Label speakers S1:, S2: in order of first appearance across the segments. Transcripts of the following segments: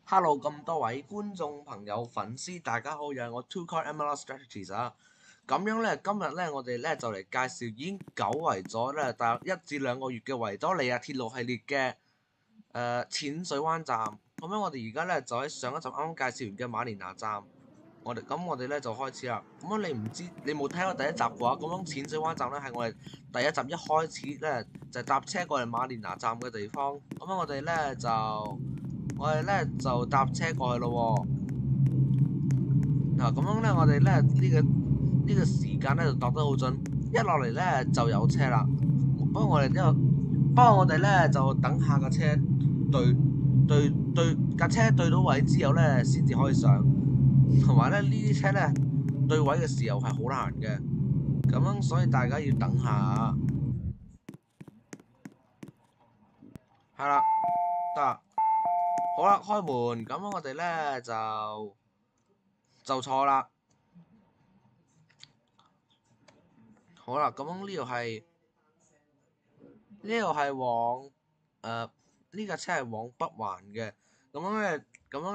S1: Hello，咁多位觀眾朋友、粉絲，大家好，又係我 Two Coin MLS Strategies 啊。咁樣咧，今日咧，我哋咧就嚟介紹已經久違咗咧，大約1至2個月嘅維多利亞鐵路系列嘅淺水灣站。咁樣我哋而家咧就喺上一集啱啱介紹完嘅馬連拿站，我哋咧就開始啦。咁樣你冇睇過第一集嘅話，咁樣淺水灣站咧係我哋第一集一開始咧就搭車過嚟馬連拿站嘅地方。咁樣我哋咧就搭車過去咯喎。嗱，咁樣咧，我哋咧呢個時間咧就度得好準，一落嚟咧就有車啦。不過我哋咧就等下架車架車對到位之後咧，先至可以上。同埋咧呢啲車咧對位嘅時候係好難嘅，咁樣所以大家要等下。係啦，得，好啦，開門。咁樣我哋咧就坐啦。好啦，咁樣呢度係往呢架車係往北環嘅。咁樣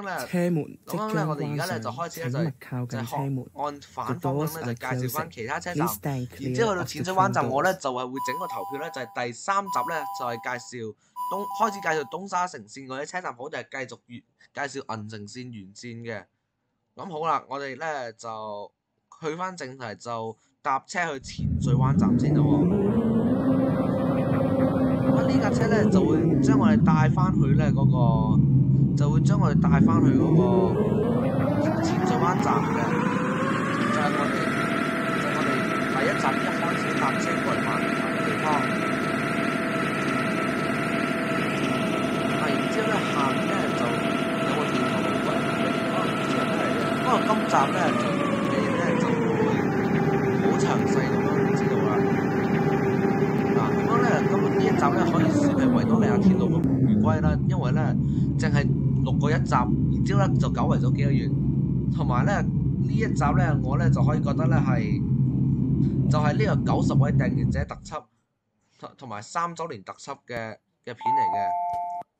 S1: 咧，
S2: 車門即將
S1: 我哋而家咧就開始咧
S2: 請勿靠近車門。
S1: 按反方向咧就介紹翻其他車站。然
S2: Please
S1: 之後去到淺水灣站，我咧就係會整個投票咧，就係第3集咧就係開始介紹東沙城線嗰啲車站好，定係繼續介紹銀城線沿線嘅。咁好啦，我哋咧就去翻正題，就搭車去淺水灣站先咯喎。咁呢架車咧就會將我哋帶翻去咧嗰個，就會將我哋帶翻去嗰個淺水灣站嘅，就係我哋第一集一開始搭車過嚟馬連拿嘅地方。然之後咧下面咧就有個電頭路軌，可能唔知係咩嚟嘅。不過今集咧你哋咧就會好詳細咁樣知道啦。嗱，咁樣咧，呢一集咧可以算係維多利亞鐵路嘅回歸啦，因為咧淨係錄過1集，然之後咧就久違咗幾個月，同埋咧呢一集咧我咧就可以覺得咧就係呢個90位訂閱者特輯同埋3週年特輯嘅片嚟嘅。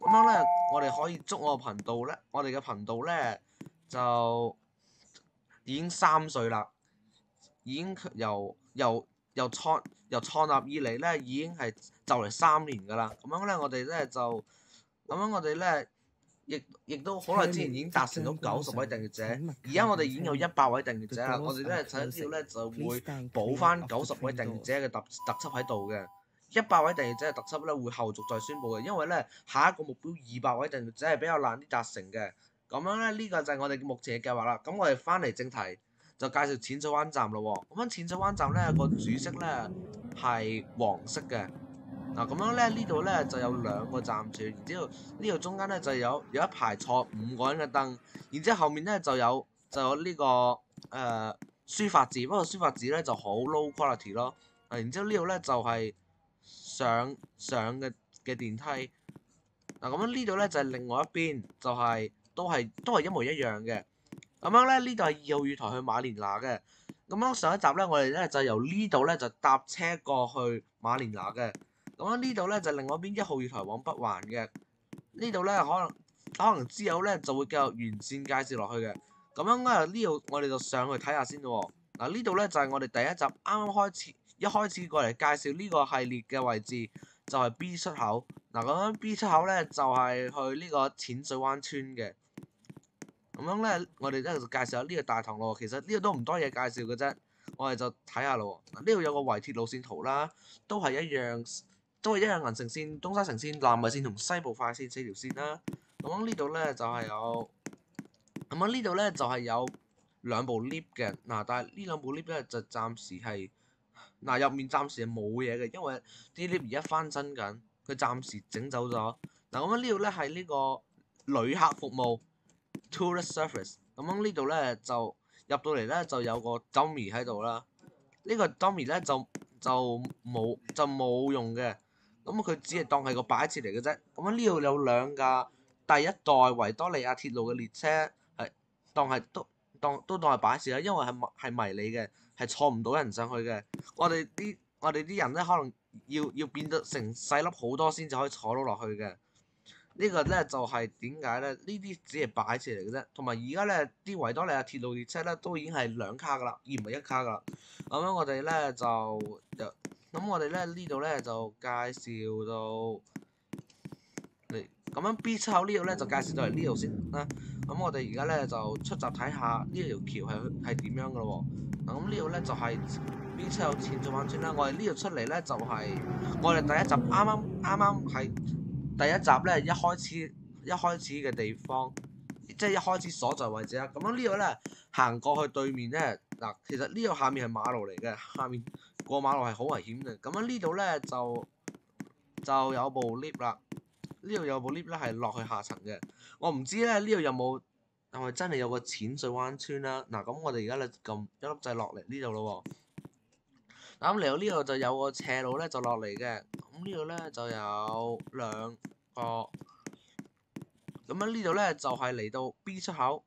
S1: 咁樣咧，我哋可以祝我嘅頻道咧就已經3歲啦，已經由創立以嚟咧，已經係就嚟3年㗎啦。咁樣咧，我哋咧亦都好耐之前已經達成咗90位訂閱者，而家我哋已經有100位訂閱者啦。我哋咧喺呢度咧就會補翻90位訂閱者嘅特輯喺度嘅。100位訂閱者嘅特輯咧會後續再宣佈嘅，因為咧下一個目標200位訂閱者係比較難啲達成嘅。咁樣咧呢個就係我哋目前嘅計劃啦。咁我哋翻嚟正題，就介紹淺水灣站咯喎。咁樣淺水灣站咧個主色咧係黃色嘅。嗱，咁樣咧呢度咧就有2個站柱，然之後呢度中間咧就有一排坐5個人嘅凳，然之後後面咧就有呢個書法字，不過書法字咧就好 low quality 咯。然之後呢度咧就係上嘅電梯。嗱，咁樣呢度咧就係另外一邊，就係都係一模一樣嘅。咁樣咧呢度係2號月台去馬連拿嘅。咁樣上一集咧我哋咧就由呢度咧就搭車過去馬連拿嘅。咁樣呢度咧就另外一邊1號月台往北環嘅。呢度咧可能之後咧就會繼續沿線介紹落去嘅。咁樣呢度我哋就上去睇下先咯喎。嗱，呢度咧就係我哋第一集啱啱一開始過嚟介紹呢個系列嘅位置，就係 B 出口。嗱，咁樣 B 出口咧就係去呢個淺水灣村嘅。咁樣咧，我哋咧就介紹下呢個大堂咯。其實呢度都唔多嘢介紹嘅啫，我哋就睇下咯。嗱，呢度有個圍鐵路線圖啦，都係一樣銀城線、東沙城線、南圍線同西部快線4條線啦。咁呢度咧就係有2部 lift 嘅。嗱，但係呢2部 lift 咧就暫時係入面暫時係冇嘢嘅，因為啲 lift 而家翻新緊，佢暫時整走咗。嗱，咁呢度咧係呢個旅客服務 tourist service。咁樣呢度咧就入到嚟咧就有個 dummy 喺度啦。呢個 dummy 咧就冇用嘅，咁佢只係當係個擺設嚟嘅啫。咁樣呢度有2架第一代維多利亞鐵路嘅列車，係當係擺設啦，因為係迷你嘅，係坐唔到人上去嘅。我哋啲人咧可能要變得成細粒好多先至可以坐到落去嘅。呢個咧就係點解咧？呢啲只係擺設嚟嘅啫。同埋而家咧啲維多利亞鐵路列車咧都已經係2卡噶啦，而唔係1卡噶啦。咁樣我哋咧咁我哋咧呢度咧就介紹到嚟，咁樣 B 出口呢度咧就介紹到嚟呢度先啦。咁我哋而家咧就出閘睇下呢條橋係點樣噶咯喎。咁呢度咧就係 B 出口淺水灣村啦。我哋呢度出嚟咧就係我哋第一集啱啱係第一集咧一開始嘅地方，即係一開始所在位置啦。咁樣呢度咧行過去對面咧嗱，其實呢度下面係馬路嚟嘅，下面過馬路係好危險嘅。咁樣呢度咧就有部 lift 啦。呢度有部 lift 咧係落去下層嘅。我唔知咧呢度有冇係咪真係有個淺水灣村啦？嗱，咁我哋而家咧撳一粒掣落嚟呢度咯喎。咁嚟到呢度就有個斜路咧就落嚟嘅。咁呢度咧就有2個。咁樣呢度咧就係嚟到 B 出口。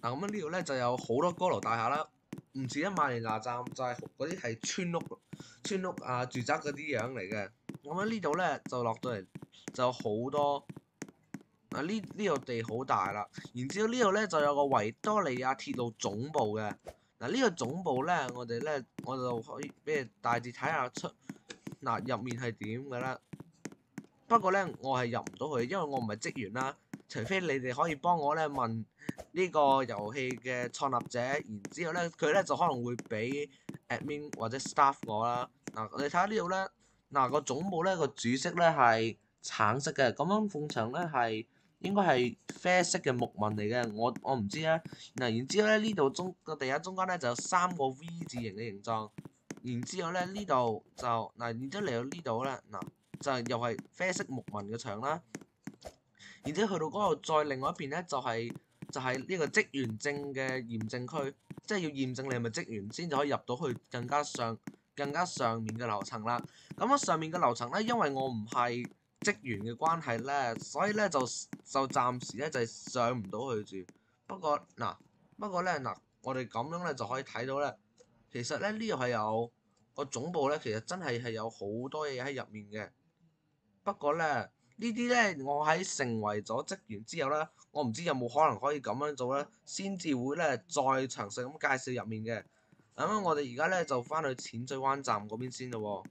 S1: 嗱，咁樣呢度咧就有好多高樓大廈啦，唔似得馬連拿站就係嗰啲係村屋啊住宅嗰啲樣嚟嘅。咁樣呢度咧就落到嚟就有好多。呢度地好大啦，然之後呢度咧就有個維多利亞鐵路總部嘅。呢個總部咧，我就可以俾你大致睇下入面係點嘅啦。不過咧，我係入唔到去，因為我唔係職員啦。除非你哋可以幫我咧問呢個遊戲嘅創立者，然之後咧佢咧就可能會俾 admin 或者 staff 我啦。你睇下呢度咧，個總部咧個主色咧係橙色嘅，咁樣埲牆咧係應該係啡色嘅木紋嚟嘅，我唔知啊。然之後咧呢度個地下中間咧就有3個 V 字形嘅形狀，然之後咧呢度就然之後嚟到呢度咧就又係啡色木紋嘅牆啦。然之後去到嗰度再另外一邊咧就係呢個職員證嘅驗證區，即係要驗證你係咪職員先至可以入到去更加上面嘅樓層啦。咁上面嘅樓層咧，因為我唔係職員嘅關係咧，所以咧就暫時咧就係上唔到去住。不過咧我哋咁樣咧就可以睇到咧，其實咧呢度係有個總部咧，其實真係有好多嘢喺入面嘅。不過咧呢啲咧我喺成為咗職員之後咧，我唔知有冇可能可以咁樣做咧，先至會咧再詳細咁介紹入面嘅。咁樣我哋而家咧就翻去淺水灣站嗰邊先咯喎。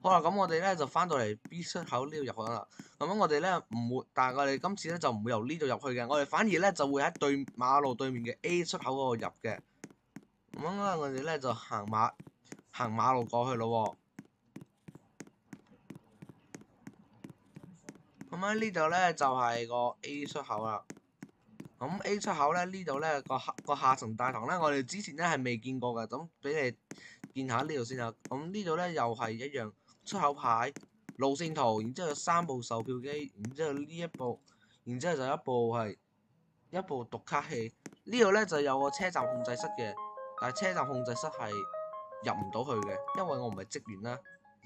S1: 好啦，咁我哋咧就翻到嚟 B 出口呢度入去啦。咁樣我哋咧唔會，但係我哋今次咧就唔會由呢度入去嘅，我哋反而咧就會喺馬路對面嘅 A 出口嗰度入嘅。咁樣我哋咧就行馬路過去咯喎。咁喺呢度咧就係個 A 出口啦。咁 A 出口咧呢度咧個下層大堂咧，我哋之前咧係未見過嘅，咁俾你見下呢度先啊。咁呢度咧又係一樣。出口牌、路線圖，然之後有3部售票機，然之後呢一部，然之後就一部讀卡器。呢度咧就有個車站控制室嘅，但係車站控制室係入唔到去嘅，因為我唔係職員啦，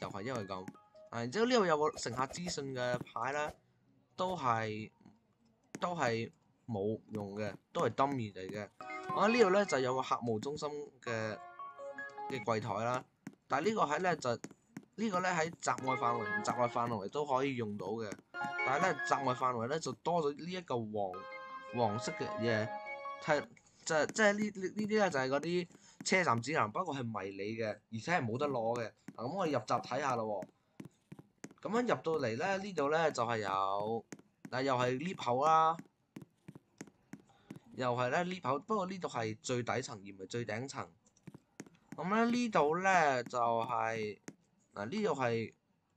S1: 又係因為咁。然之後呢度有個乘客資訊嘅牌啦，都係冇用嘅，都係 dummy 嚟嘅。我呢度咧就有個客務中心嘅櫃台啦，但係呢個喺閘外範圍都可以用到嘅，但係咧閘外範圍咧就多咗呢一嚿黃色嘅嘢，即係呢啲咧就係嗰啲車站指南，不過係迷你嘅，而且係冇得攞嘅。咁我哋入閘睇下咯喎。咁樣入到嚟咧，呢度咧就係有，又係 lift 口啦，又係咧 lift 口，不過呢度係最底層而唔係最頂層。咁咧呢度咧就係。呢度係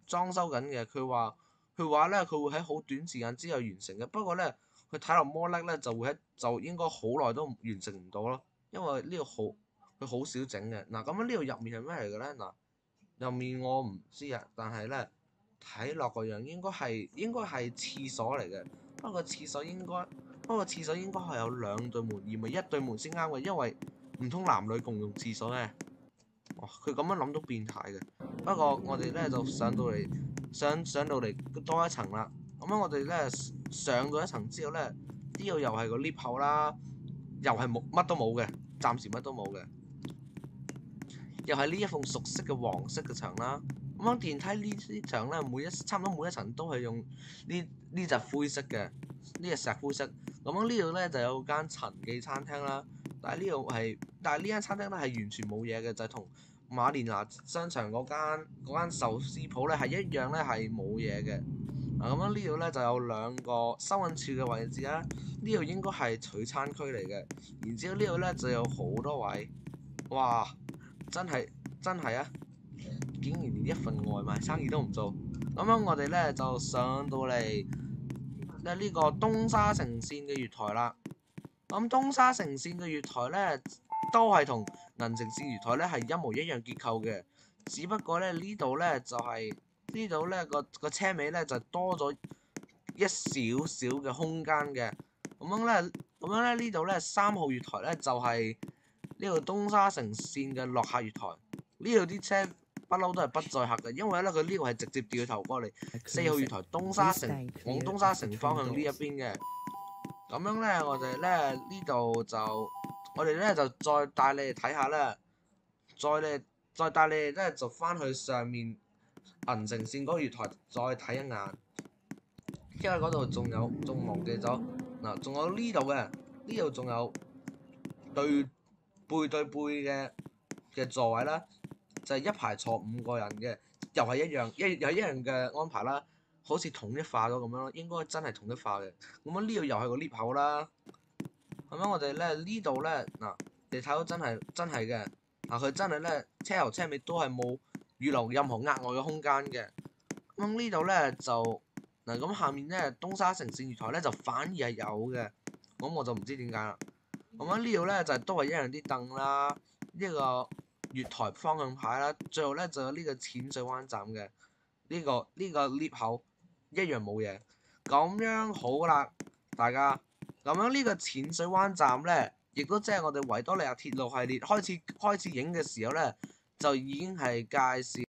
S1: 裝修緊嘅，佢話咧佢會喺好短時間之後完成嘅。不過咧佢睇落摩叻咧就應該好耐都完成唔到咯，因為呢度佢好少整嘅。咁樣呢度入面係咩嚟嘅咧？入面我唔知啊，但係咧睇落個樣應該係廁所嚟嘅。不過廁所應該係有2對門，而唔係1對門先啱嘅，因為唔通男女共用廁所咩？哇！佢咁樣諗都變態嘅。不過我哋咧就上到嚟多一層啦。咁樣我哋咧上到一層之後咧，呢度又係個 lift 口啦。又係乜都冇嘅，暫時乜都冇嘅。又係呢一埲熟悉嘅黃色嘅牆啦。咁樣電梯呢啲牆咧，差唔多每一層都係用呢隻灰色嘅，呢隻石灰色。咁樣呢度咧就有間陳記餐廳啦。但係呢間餐廳咧係完全冇嘢嘅，就係同馬連拿商場嗰間壽司鋪咧係一樣咧係冇嘢嘅。咁樣呢度咧就有兩個收銀處嘅位置啦。呢度應該係取餐區嚟嘅。然之後呢度咧就有好多位，哇！真係啊！竟然連一份外賣生意都唔做。咁樣我哋咧就上到嚟咧呢個東沙城線嘅月台啦。咁東沙城線嘅月台咧都係同銀城線月台咧係一模一樣結構嘅，只不過咧呢度咧就係呢度咧個車尾咧就多咗一少少嘅空間嘅。咁樣咧呢度咧3號月台咧就係呢個東沙城線嘅落客月台。呢度啲車不嬲都係不載客嘅，因為咧佢呢個係直接掉頭過嚟4號月台東沙城往東沙城方向呢一邊嘅。咁樣咧，我哋咧呢度就我哋咧就再帶你哋睇下咧，再帶你哋咧就翻去上面銀城線嗰個月台再睇一眼，因為嗰度仲忘記咗嗱，仲有呢度嘅，呢度仲有背對背嘅座位啦，就係一排坐5個人嘅，又係一樣嘅安排啦。好似統一化咗咁樣咯，應該真係統一化嘅。咁樣呢度又係個 lift 口啦。咁樣我哋咧呢度咧嗱，你睇到真係嘅嗱，佢真係咧車頭車尾都係冇預留任何額外嘅空間嘅。咁呢度咧就嗱，咁下面咧東沙城線月台咧就反而係有嘅，咁我就唔知點解啦。咁樣呢度咧就都係一樣啲凳啦，呢個月台方向牌啦，最後咧就有呢個淺水灣站嘅呢個 lift 口。一樣冇嘢，咁樣好啦，大家。咁樣呢個淺水灣站咧，亦都即係我哋維多利亞鐵路系列開始影嘅時候咧，就已經係介紹。